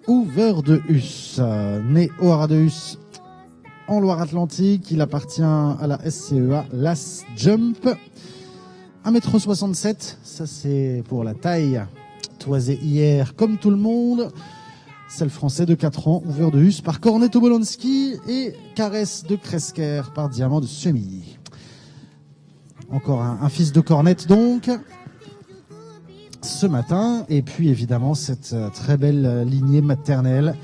Hoover de Hus, né au Haras de Hus en Loire-Atlantique, il appartient à la SCEA Las Jump. 1,67 m, ça c'est pour la taille. Toisé hier comme tout le monde. C'est le français de 4 ans, Hoover de Hus par Cornet Obolonsky et Caresse de Kresker par Diamant de Semi. Encore un fils de Cornet donc. Ce matin, et puis évidemment cette très belle lignée maternelle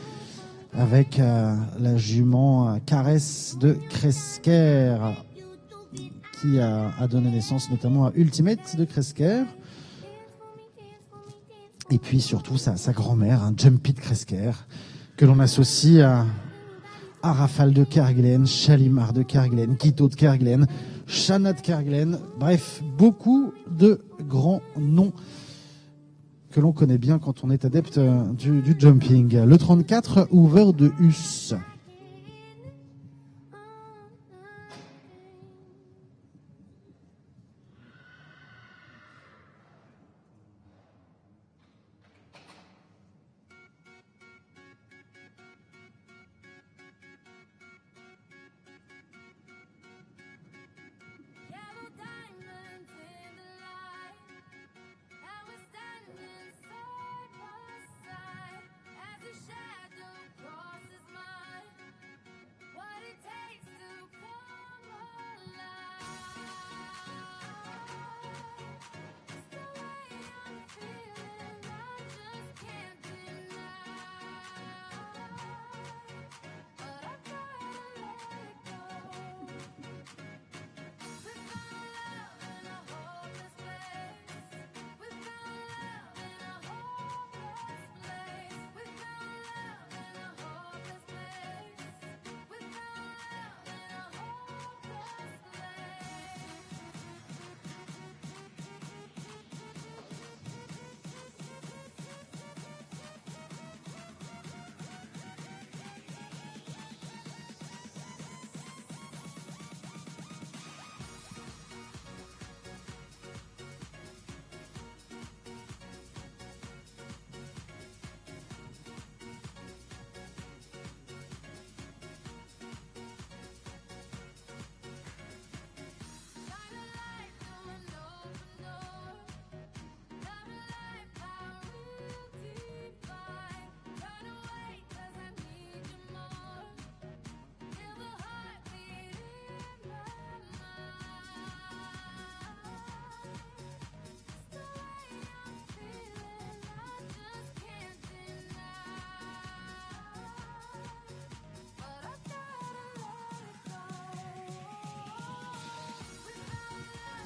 avec la jument Caresse de Kresker qui a donné naissance notamment à Ultimate de Kresker et puis surtout sa grand-mère, Jumpy de Kresker, que l'on associe à Rafale de Kerguelen, Chalimar de Kerguelen, Quito de Kerguelen, Chana de Kerguelen, bref, beaucoup de grands noms que l'on connaît bien quand on est adepte du jumping. Le 34, Hoover de Hus.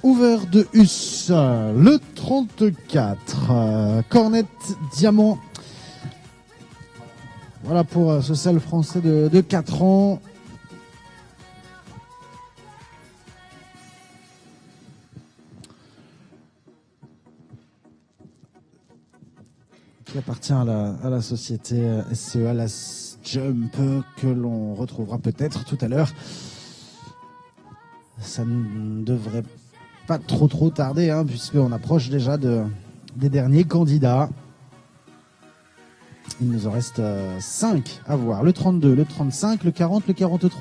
Hoover de Hus, le 34, Cornet Diamant. Voilà pour ce seul français de 4 ans. Qui appartient à la société SCEA Las Jump, que l'on retrouvera peut-être tout à l'heure. Ça ne devrait pas trop tarder, puisqu'on approche déjà des derniers candidats. Il nous en reste 5 à voir. Le 32, le 35, le 40, le 43.